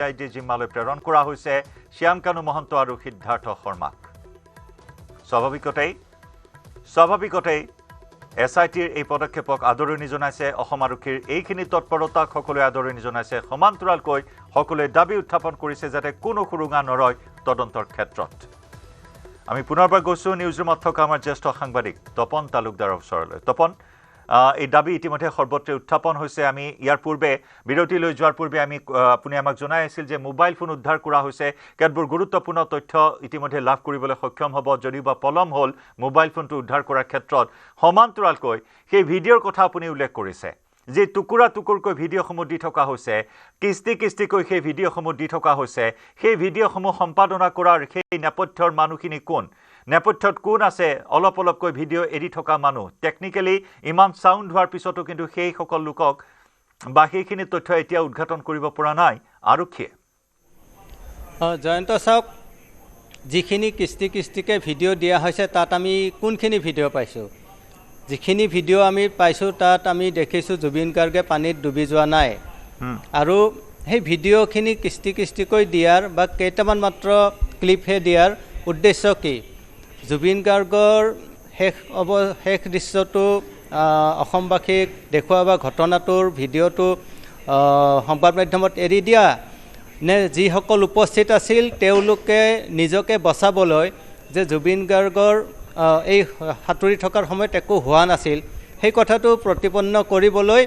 CID জিম্মালৈ প্ৰেৰণ কৰা হৈছে শ্যামকানু মহন্ত আৰু সিদ্ধাৰ্থ শৰ্মাক স্বাভাৱিকতেই SITৰ এই পদক্ষেপক আদৰণি জনাইছে অসম আৰক্ষীৰ এইখিনি তৎপৰতাক সকলোৱে আদৰণি জনাইছে সমান্তৰালকৈ সকলোৱে দাবী উত্থাপন কৰিছে যাতে কোনো সুৰুঙা নৰয় তদন্তৰ ক্ষেত্ৰত আমি পুনৰবাৰ গৈছো নিউজৰুমত থকা আমাৰ জ্যেষ্ঠ সাংবাদিক তপন তালুকদাৰৰ ওচৰলৈ তপন এই দাবী ইতিমধ্যে সৰ্বত্ৰে উত্থাপন হৈছে আমি ইয়াৰ পূৰ্বে বিৰতি লৈ যোৱাৰ পূৰ্বে আপুনি আমাক জনাই আছিল যে মোবাইল ফোন উদ্ধাৰ কৰা হৈছে কেতবোৰ গুৰুত্বপূৰ্ণ তথ্য ইতিমধ্যে লাভ কৰিবলৈ সক্ষম হ'ব যদিও বা পলম হ'ল মোবাইল ফোনটো উদ্ধাৰ কৰাৰ ক্ষেত্ৰত সমান্তৰালকৈ সেই ভিডিঅ'ৰ কথা আপুনি উল্লেখ কৰিছে যে টুকুৰা-টুকুৰকৈ ভিডিঅ'সমূহ দি থকা হৈছে কিস্তিকৈ সেই ভিডিঅ'সমূহ দি থকা হৈছে সেই ভিডিঅ'সমূহ সম্পাদনা কৰাৰ সেই নেপথ্যৰ মানুহখিনি কোন নেপথ্যত কোন আছে অলপকৈ ভিডিঅ' এৰি থকা মানুহ টেকনিক্যালি ইমান সাউন্ড হোৱাৰ পিছতো কিন্তু সেই সকল লোকক বা সেইখিনি তথ্য এতিয়া উদ্ঘাটন কৰিব পৰা নাই আৰক্ষীয়ে জয়ন্ত চাওক যিখিনি কিস্তিকে ভিডিঅ' দিয়া হৈছে তাত আমি কোনখিনি ভিডিঅ' পাইছোঁ যিখিনি ভিডিঅ' আমি পাইছোঁ তাত আমি দেখিছোঁ জুবিন গাৰ্গে পানীত ডুবি যোৱা নাই আৰু সেই ভিডিঅ'খিনি কিস্তিকৈ দিয়াৰ বা কেইটামান মাত্ৰ ক্লিপহে দিয়াৰ উদ্দেশ্য কি জুবিন গাৰ্গৰ শেষ দৃশ্যটো অসমবাসীক দেখুওৱা বা ঘটনাটোৰ ভিডিঅ'টো সংবাদ মাধ্যমত এৰি দিয়া নে যিসকল উপস্থিত আছিল তেওঁলোকে নিজকে বচাবলৈ যে জুবিন গাৰ্গৰ এই সাঁতুৰি থকাৰ সময়ত একো হোৱা নাছিল সেই কথাটো প্ৰতিপন্ন কৰিবলৈ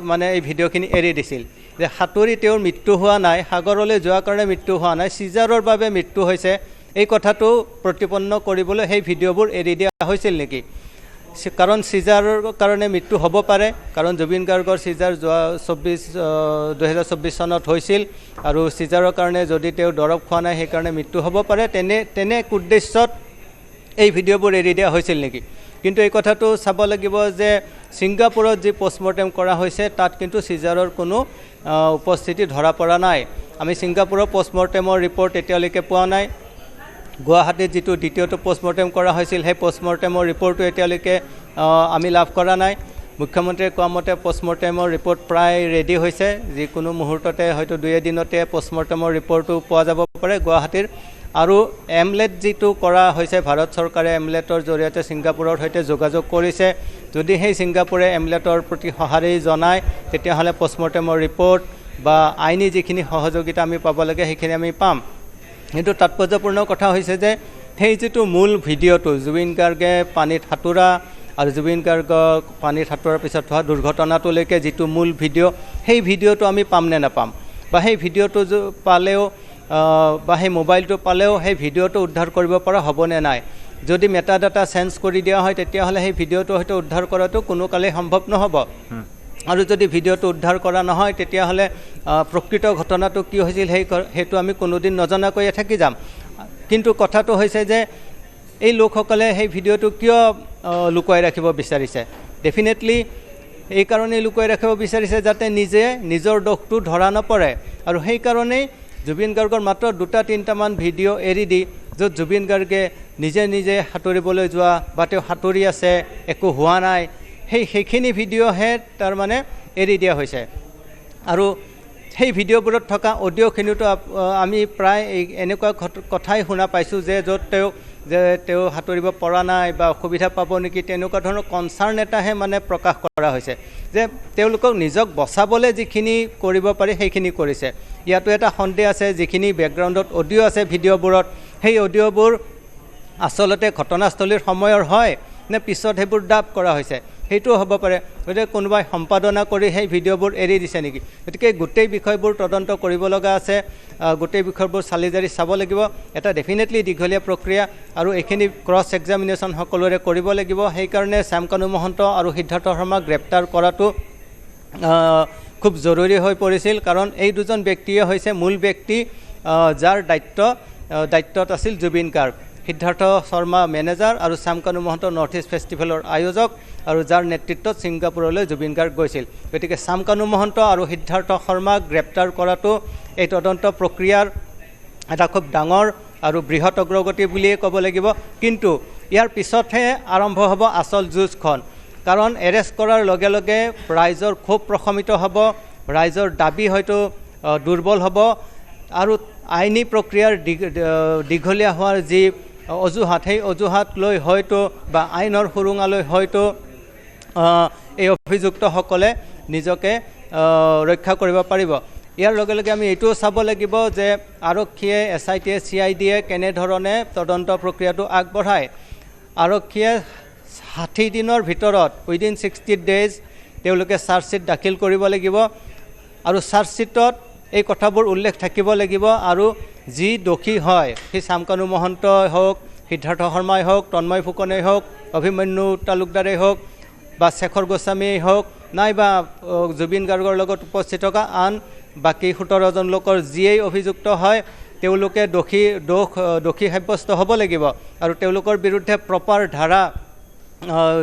মানে এই ভিডিঅ'খিনি এৰি দিছিল যে সাঁতুৰি তেওঁৰ মৃত্যু হোৱা নাই সাগৰলৈ যোৱাৰ কাৰণে মৃত্যু হোৱা নাই চিজাৰৰ বাবে মৃত্যু হৈছে এই কথাটো প্ৰতিপন্ন কৰিবলৈ সেই ভিডিঅ'বোৰ এৰি দিয়া হৈছিল নেকি কাৰণ চিজাৰৰ কাৰণে মৃত্যু হ'ব পাৰে কাৰণ জুবিন গাৰ্গৰ চিজাৰ যোৱা 2024 চনত হৈছিল আৰু চিজাৰৰ কাৰণে যদি তেওঁ দৰৱ খোৱা নাই সেইকাৰণে মৃত্যু হ'ব পাৰে তেনে উদ্দেশ্যত এই ভিডিঅ'বোৰ এৰি দিয়া হৈছিল নেকি কিন্তু এই কথাটো চাব লাগিব যে ছিংগাপুৰত যি পোষ্টমৰ্টেম কৰা হৈছে তাত কিন্তু চিজাৰৰ কোনো উপস্থিতি ধৰা পৰা নাই আমি ছিংগাপুৰৰ পোষ্টমৰ্টেমৰ ৰিপৰ্ট এতিয়ালৈকে পোৱা নাই গুৱাহাটীত যিটো দ্বিতীয়টো পোষ্টমৰ্টেম কৰা হৈছিল সেই পোষ্টমৰ্টেমৰ ৰিপৰ্টটো এতিয়ালৈকে আমি লাভ কৰা নাই মুখ্যমন্ত্ৰীয়ে কোৱা মতে পোষ্টমৰ্টেমৰ ৰিপৰ্ট প্ৰায় ৰেডি হৈছে যিকোনো মুহূৰ্ততে হয়তো 2 দিনতে পোষ্টমৰ্টেমৰ ৰিপৰ্টটো পোৱা যাব পাৰে গুৱাহাটীৰ আৰু এমলেট যিটো কৰা হৈছে ভাৰত চৰকাৰে এমলেটৰ জৰিয়তে ছিংগাপুৰৰ সৈতে যোগাযোগ কৰিছে যদি সেই ছিংগাপুৰে এমলেটৰ প্ৰতি সঁহাৰি জনায় তেতিয়াহ'লে পোষ্টমৰ্টেমৰ ৰিপৰ্ট বা আইনী যিখিনি সহযোগিতা আমি পাব লাগে সেইখিনি আমি পাম কিন্তু তাৎপৰ্যপূৰ্ণ কথা হৈছে যে সেই যিটো মূল ভিডিঅ'টো জুবিন গাৰ্গে পানীত সাঁতোৰা আৰু জুবিন গাৰ্গক পানীত সাঁতোৰাৰ পিছত হোৱা দুৰ্ঘটনাটোলৈকে যিটো মূল ভিডিঅ' সেই ভিডিঅ'টো আমি পাম নে নাপাম বা সেই ভিডিঅ'টো পালেও বা সেই মোবাইলটো পালেও সেই ভিডিঅ'টো উদ্ধাৰ কৰিব পৰা হ'বনে নাই যদি মেটা ডাটা চেঞ্জ কৰি দিয়া হয় তেতিয়াহ'লে সেই ভিডিঅ'টো হয়তো উদ্ধাৰ কৰাটো কোনো কালেই সম্ভৱ নহ'ব আৰু যদি ভিডিঅ'টো উদ্ধাৰ কৰা নহয় তেতিয়াহ'লে প্ৰকৃত ঘটনাটো কি হৈছিল সেইটো আমি কোনোদিন নজনাকৈয়ে থাকি যাম কিন্তু কথাটো হৈছে যে এই লোকসকলে সেই ভিডিঅ'টো কিয় লুকুৱাই ৰাখিব বিচাৰিছে ডেফিনেটলি এই কাৰণেই লুকুৱাই ৰাখিব বিচাৰিছে যাতে নিজে নিজৰ দোষটো ধৰা নপৰে আৰু সেইকাৰণেই জুবিন গাৰ্গৰ মাত্ৰ 2-3টামান ভিডিঅ' এৰি দি য'ত জুবিন গাৰ্গে নিজে সাঁতুৰিবলৈ যোৱা বা তেওঁ সাঁতুৰি আছে একো হোৱা নাই সেইখিনি ভিডিঅ'হে তাৰমানে এৰি দিয়া হৈছে আৰু সেই ভিডিঅ'বোৰত থকা অডিঅ'খিনিতো আমি প্ৰায় এনেকুৱা কথাই শুনা পাইছোঁ যে য'ত তেওঁ সাঁতুৰিব পৰা নাই বা অসুবিধা পাব নেকি তেনেকুৱা ধৰণৰ কনচাৰ্ণ এটাহে মানে প্ৰকাশ কৰা হৈছে যে তেওঁলোকক নিজক বচাবলৈ যিখিনি কৰিব পাৰি সেইখিনি কৰিছে ইয়াতো এটা সন্দেহ আছে যিখিনি বেকগ্ৰাউণ্ডত অডিঅ' আছে ভিডিঅ'বোৰত সেই অডিঅ'বোৰ আচলতে ঘটনাস্থলীৰ সময়ৰ হয় নে পিছত সেইবোৰ ডাব কৰা হৈছে সেইটোও হ'ব পাৰে গতিকে কোনোবাই সম্পাদনা কৰি সেই ভিডিঅ'বোৰ এৰি দিছে নেকি গতিকে গোটেই বিষয়বোৰ তদন্ত কৰিব লগা আছে গোটেই বিষয়বোৰ চালি জাৰি চাব লাগিব এটা ডেফিনেটলি দীঘলীয়া প্ৰক্ৰিয়া আৰু এইখিনি ক্ৰছ এক্সামিনেশ্যন সকলোৰে কৰিব লাগিব সেইকাৰণে শ্যামকানু মহন্ত আৰু সিদ্ধাৰ্থ শৰ্মাক গ্ৰেপ্তাৰ কৰাটো খুব জৰুৰী হৈ পৰিছিল কাৰণ এই দুজন ব্যক্তিয়ে হৈছে মূল ব্যক্তি যাৰ দায়িত্বত আছিল জুবিন গাৰ্গ সিদ্ধাৰ্থ শৰ্মা মেনেজাৰ আৰু শ্যামকানু মহন্ত নৰ্থ ইষ্ট ফেষ্টিভেলৰ আয়োজক আৰু যাৰ নেতৃত্বত ছিংগাপুৰলৈ জুবিন গাৰ্গ গৈছিল গতিকে শ্যামকানু মহন্ত আৰু সিদ্ধাৰ্থ শৰ্মাক গ্ৰেপ্তাৰ কৰাটো এই তদন্ত প্ৰক্ৰিয়াৰ এটা খুব ডাঙৰ আৰু বৃহৎ অগ্ৰগতি বুলিয়ে ক'ব লাগিব কিন্তু ইয়াৰ পিছতহে আৰম্ভ হ'ব আচল যুঁজখন কাৰণ এৰেষ্ট কৰাৰ লগে লগে ৰাইজৰ ক্ষোভ প্ৰশমিত হ'ব ৰাইজৰ দাবী হয়তো দুৰ্বল হ'ব আৰু আইনী প্ৰক্ৰিয়াৰ দীঘলীয়া হোৱাৰ যি অজুহাত সেই অজুহাত লৈ হয়তো বা আইনৰ সুৰুঙালৈ হয়তো এই অভিযুক্তসকলে নিজকে ৰক্ষা কৰিব পাৰিব ইয়াৰ লগে লগে আমি এইটোও চাব লাগিব যে আৰক্ষীয়ে SITয়ে CIDয়ে কেনেধৰণে তদন্ত প্ৰক্ৰিয়াটো আগবঢ়ায় আৰক্ষীয়ে 60 দিনৰ ভিতৰত উইদিন 60 ডেজ তেওঁলোকে চাৰ্জশ্বিট দাখিল কৰিব লাগিব আৰু চাৰ্জশ্বিটত এই কথাবোৰ উল্লেখ থাকিব লাগিব আৰু যি দোষী হয় সেই শামকানু মহন্তই হওক সিদ্ধাৰ্থ শৰ্মাই হওক তন্ময় ফুকনেই হওক অভিমন্যু তালুকদাৰেই হওক বা শেখৰ গোস্বামীয়ে হওক নাইবা জুবিন গাৰ্গৰ লগত উপস্থিত থকা আন বাকী 17জন লোকৰ যিয়েই অভিযুক্ত হয় তেওঁলোকে দোষী সাব্যস্ত হ'ব লাগিব আৰু তেওঁলোকৰ বিৰুদ্ধে প্ৰপাৰ ধাৰা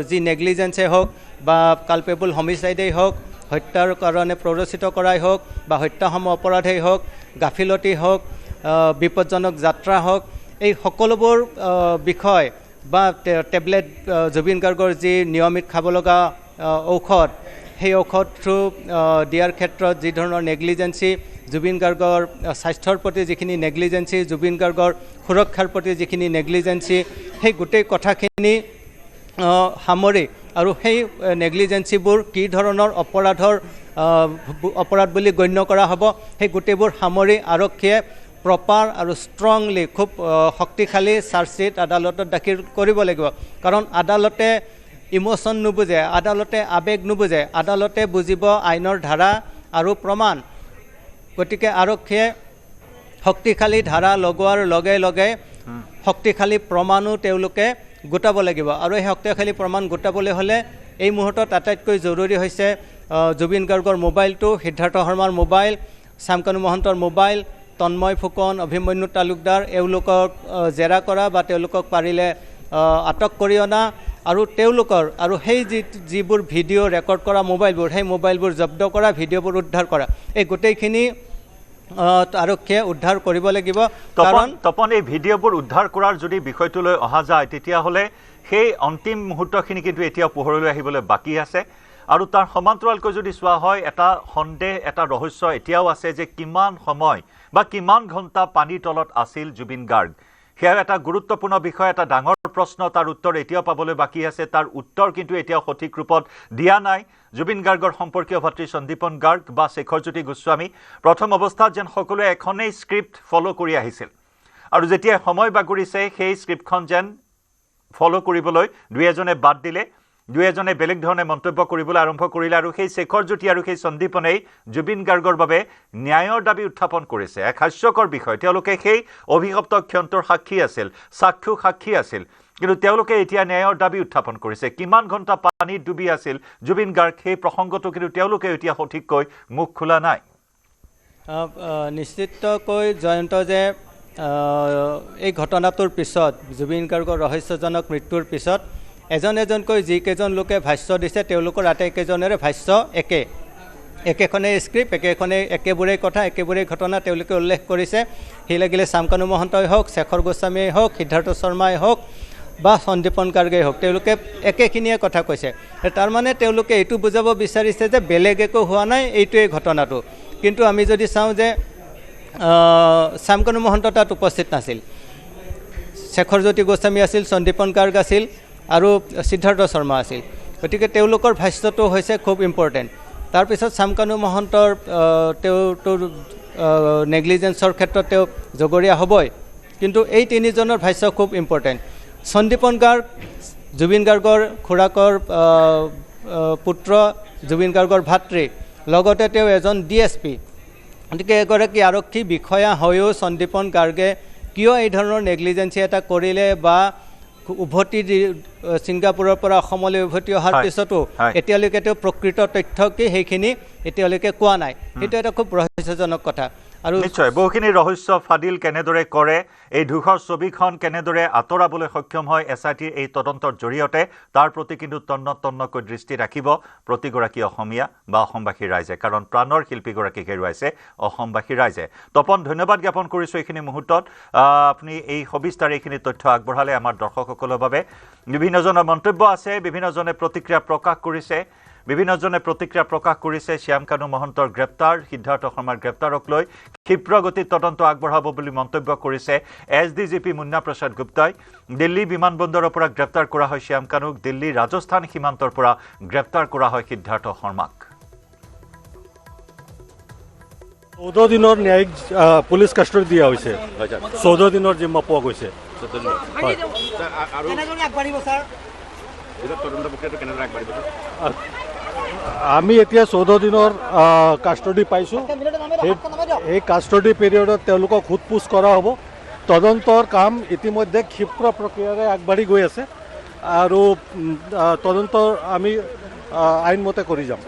যি নেগলিজেন্সে হওক বা কালপেবল হোমিচাইডেই হওক হত্যাৰ কাৰণে প্ৰৰোচিত কৰাই হওক বা হত্যাসম অপৰাধেই হওক গাফিলতি হওক বিপদজনক যাত্ৰা হওক এই সকলোবোৰ বিষয় বা টেবলেট জুবিন গাৰ্গৰ যি নিয়মিত খাব লগা ঔষধ সেই ঔষধটো দিয়াৰ ক্ষেত্ৰত যি ধৰণৰ নেগলিজেন্সি জুবিন গাৰ্গৰ স্বাস্থ্যৰ প্ৰতি যিখিনি নেগলিজেন্সি জুবিন গাৰ্গৰ সুৰক্ষাৰ প্ৰতি যিখিনি নেগলিজেন্সি সেই গোটেই কথাখিনি সামৰি আৰু সেই নেগলিজেন্সিবোৰ কি ধৰণৰ অপৰাধ বুলি গণ্য কৰা হ'ব সেই গোটেইবোৰ সামৰি আৰক্ষীয়ে প্ৰপাৰ আৰু ষ্ট্ৰংলি খুব শক্তিশালী চাৰ্জশ্বিট আদালতত দাখিল কৰিব লাগিব কাৰণ আদালতে ইমোশ্যন নুবুজে আদালতে আৱেগ নুবুজে আদালতে বুজিব আইনৰ ধাৰা আৰু প্ৰমাণ গতিকে আৰক্ষীয়ে শক্তিশালী ধাৰা লগোৱাৰ লগে লগে শক্তিশালী প্ৰমাণো তেওঁলোকে গোটাব লাগিব আৰু এই শক্তিশালী প্ৰমাণ গোটাবলৈ হ'লে এই মুহূৰ্তত আটাইতকৈ জৰুৰী হৈছে জুবিন গাৰ্গৰ মোবাইলটো সিদ্ধাৰ্থ শৰ্মাৰ মোবাইল শামকানু মহন্তৰ মোবাইল তন্ময় ফুকন অভিমন্যু তালুকদাৰ এওঁলোকক জেৰা কৰা বা তেওঁলোকক পাৰিলে আটক কৰি অনা আৰু তেওঁলোকৰ আৰু সেই যিবোৰ ভিডিঅ' ৰেকৰ্ড কৰা মোবাইলবোৰ সেই মোবাইলবোৰ জব্দ কৰা ভিডিঅ'বোৰ উদ্ধাৰ কৰা এই গোটেইখিনি আৰক্ষীয়ে উদ্ধাৰ কৰিব লাগিব কাৰণ তপন এই ভিডিঅ'বোৰ উদ্ধাৰ কৰাৰ যদি বিষয়টোলৈ অহা যায় তেতিয়াহ'লে সেই অন্তিম মুহূৰ্তখিনি কিন্তু এতিয়া পোহৰলৈ আহিবলৈ বাকী আছে আৰু তাৰ সমান্তৰালকৈ যদি চোৱা হয় এটা সন্দেহ এটা ৰহস্য এতিয়াও আছে যে কিমান সময় বা কিমান ঘণ্টা পানীৰ তলত আছিল জুবিন গাৰ্গ সেয়া এটা গুৰুত্বপূৰ্ণ বিষয় এটা ডাঙৰ প্ৰশ্ন তাৰ উত্তৰ এতিয়াও পাবলৈ বাকী আছে তাৰ উত্তৰ কিন্তু এতিয়াও সঠিক ৰূপত দিয়া নাই জুবিন গাৰ্গৰ সম্পৰ্কীয় ভাতৃ সন্দীপন গাৰ্গ বা শেখৰজ্যোতি গোস্বামী প্ৰথম অৱস্থাত যেন সকলোৱে এখনেই স্ক্ৰিপ্ট ফ'ল' কৰি আহিছিল আৰু যেতিয়া সময় বাগৰিছে সেই স্ক্ৰিপ্টখন যেন ফ'ল' কৰিবলৈ দুই এজনে বাদ দিলে দুই এজনে বেলেগ ধৰণে মন্তব্য কৰিবলৈ আৰম্ভ কৰিলে আৰু সেই শেখৰজ্যোতি আৰু সেই সন্দীপনেই জুবিন গাৰ্গৰ বাবে ন্যায়ৰ দাবী উত্থাপন কৰিছে এক হাস্যকৰ বিষয় তেওঁলোকে সেই অভিশপ্ত ক্ষন্তৰ সাক্ষী আছিল চাক্ষু সাক্ষী আছিল কিন্তু তেওঁলোকে এতিয়া ন্যায়ৰ দাবী উত্থাপন কৰিছে কিমান ঘণ্টা পানীত ডুবি আছিল জুবিন গাৰ্গ সেই প্ৰসংগটো কিন্তু তেওঁলোকে এতিয়া সঠিককৈ মুখ খোলা নাই নিশ্চিতকৈ জয়ন্ত যে এই ঘটনাটোৰ পিছত জুবিন গাৰ্গৰ ৰহস্যজনক মৃত্যুৰ পিছত এজনকৈ যিকেইজন লোকে ভাষ্য দিছে তেওঁলোকৰ আটাইকেইজনেৰে ভাষ্য একেখনেই স্ক্ৰিপ্ট একেবোৰেই কথা একেবোৰেই ঘটনা তেওঁলোকে উল্লেখ কৰিছে সি লাগিলে শামকানু মহন্তই হওক শেখৰ গোস্বামীয়ে হওক সিদ্ধাৰ্থ শৰ্মাই হওক বা সন্দীপন গাৰ্গেই হওক তেওঁলোকে একেখিনিয়ে কথা কৈছে তাৰমানে তেওঁলোকে এইটো বুজাব বিচাৰিছে যে বেলেগ একো হোৱা নাই এইটোৱেই ঘটনাটো কিন্তু আমি যদি চাওঁ যে শামকানু মহন্ত তাত উপস্থিত নাছিল শেখৰজ্যোতি গোস্বামী আছিল সন্দীপন গাৰ্গ আছিল আৰু সিদ্ধাৰ্থ শৰ্মা আছিল গতিকে তেওঁলোকৰ ভাষ্যটো হৈছে খুব ইম্পৰ্টেণ্ট তাৰপিছত শামকানু মহন্তৰ তেওঁৰ নেগলিজেন্সৰ ক্ষেত্ৰত তেওঁ জগৰীয়া হ'বই কিন্তু এই তিনিজনৰ ভাষ্য খুব ইম্পৰ্টেণ্ট সন্দীপন গাৰ্গ জুবিন গাৰ্গৰ খুৰাকৰ পুত্ৰ জুবিন গাৰ্গৰ ভাতৃ লগতে তেওঁ এজন DSP গতিকে এগৰাকী আৰক্ষী বিষয়া হৈও সন্দীপন গাৰ্গে কিয় এই ধৰণৰ নেগলিজেন্সি এটা কৰিলে বা উভতি ছিংগাপুৰৰ পৰা অসমলৈ উভতি অহাৰ পিছতো এতিয়ালৈকে তেওঁ প্ৰকৃত তথ্য কি সেইখিনি এতিয়ালৈকে কোৱা নাই সেইটো এটা খুব ৰহস্যজনক কথা আৰু নিশ্চয় বহুখিনি ৰহস্য ফাদিল কেনেদৰে কৰে এই ধূসৰ ছবিখন কেনেদৰে আঁতৰাবলৈ সক্ষম হয় SITৰ এই তদন্তৰ জৰিয়তে তাৰ প্ৰতি কিন্তু তন্নকৈ দৃষ্টি ৰাখিব প্ৰতিগৰাকী অসমীয়া বা অসমবাসী ৰাইজে কাৰণ প্ৰাণৰ শিল্পীগৰাকীক হেৰুৱাইছে অসমবাসী ৰাইজে তপন ধন্যবাদ জ্ঞাপন কৰিছোঁ এইখিনি মুহূৰ্তত আপুনি এই সবিস্তাৰে এইখিনি তথ্য আগবঢ়ালে আমাৰ দৰ্শকসকলৰ বাবে বিভিন্নজনৰ মন্তব্য আছে বিভিন্নজনে প্ৰতিক্ৰিয়া প্ৰকাশ কৰিছে বিভিন্নজনে প্ৰতিক্ৰিয়া প্ৰকাশ কৰিছে শ্যামকানু মহন্তৰ গ্ৰেপ্তাৰ সিদ্ধাৰ্থ শৰ্মাৰ গ্ৰেপ্তাৰক লৈ ক্ষীপ্ৰ গতিত তদন্ত আগবঢ়াব বুলি মন্তব্য কৰিছে এছডিজিপি মুন্না প্ৰসাদ গুপ্তাই দিল্লী বিমানবন্দৰৰ পৰা গ্ৰেপ্তাৰ কৰা হয় শ্যামকানুক দিল্লী ৰাজস্থান সীমান্তৰ পৰা গ্ৰেপ্তাৰ কৰা হয় সিদ্ধাৰ্থ শৰ্মাক 14 দিনৰ ন্যায়িক পুলিচ কাষ্টডি দিয়া হৈছে 14 দিনৰ জিম্মা পোৱা গৈছে আমি এতিয়া 14 দিনৰ কাষ্টডি পাইছোঁ এই কাষ্টডি পিৰিয়ডত তেওঁলোকক সোধপোছ কৰা হ'ব তদন্তৰ কাম ইতিমধ্যে ক্ষীপ্ৰ প্ৰক্ৰিয়াৰে আগবাঢ়ি গৈ আছে আৰু তদন্ত আমি আইনমতে কৰি যাম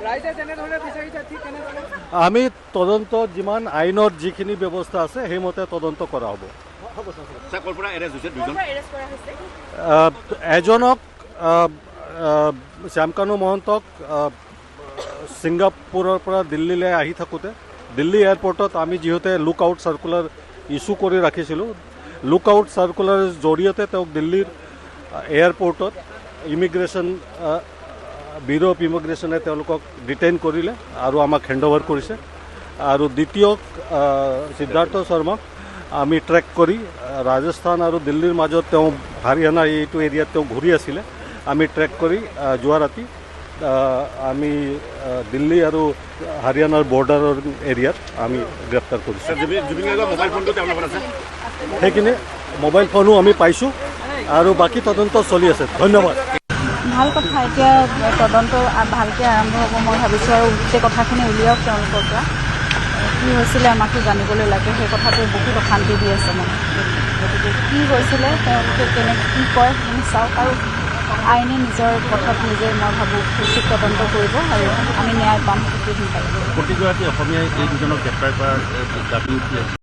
আমি তদন্ত যিমান আইনত যিখিনি ব্যৱস্থা আছে সেইমতে তদন্ত কৰা হ'ব এজনক শ্যামকানু মহন্তক ছিংগাপুৰৰ পৰা দিল্লীলৈ আহি থাকোঁতে দিল্লী এয়াৰপৰ্টত আমি যিহেতু লুক আউট চাৰ্কুলাৰ ইছ্যু কৰি ৰাখিছিলোঁ লুক আউট চাৰ্কুলাৰ জৰিয়তে তেওঁক দিল্লীৰ এয়াৰপৰ্টত ইমিগ্ৰেশ্যন ব্যুৰ অফ ইমিগ্ৰেশ্যনে তেওঁলোকক ডিটেইন কৰিলে আৰু আমাক হেণ্ডঅভাৰ কৰিছে আৰু দ্বিতীয় সিদ্ধাৰ্থ শৰ্মাক আমি ট্ৰেক কৰি ৰাজস্থান আৰু দিল্লীৰ মাজত তেওঁ হাৰিয়ানা এইটো এৰিয়াত তেওঁ ঘূৰি আছিলে আমি ট্ৰেক কৰি যোৱা ৰাতি আমি দিল্লী আৰু হাৰিয়ানাৰ বৰ্ডাৰৰ এৰিয়াত আমি গ্ৰেপ্তাৰ কৰিছোঁ সেইখিনি মোবাইল ফোনো আমি পাইছোঁ আৰু বাকী তদন্ত চলি আছে ধন্যবাদ ভাল কথা এতিয়া তদন্ত ভালকৈ আৰম্ভ হ'ব মই ভাবিছোঁ আৰু গোটেই কথাখিনি উলিয়াওক তেওঁলোকৰ পৰা কি হৈছিলে আমাকো জানিবলৈ লাগে সেই কথাটোৱে বহুত অশান্তি দি আছে মানে গতিকে কি হৈছিলে তেওঁলোকে কি কয় সেইখিনি চাওক আৰু আইনে নিজৰ পথত নিজে মই ভাবোঁ উচিত তদন্ত কৰিব আৰু আমি ন্যায় পাম গোটেই সোনকালে প্ৰতিগৰাকী অসমীয়াই এই দুজনক গ্ৰেপ্তাৰ কৰাৰ দাবী উঠি আছে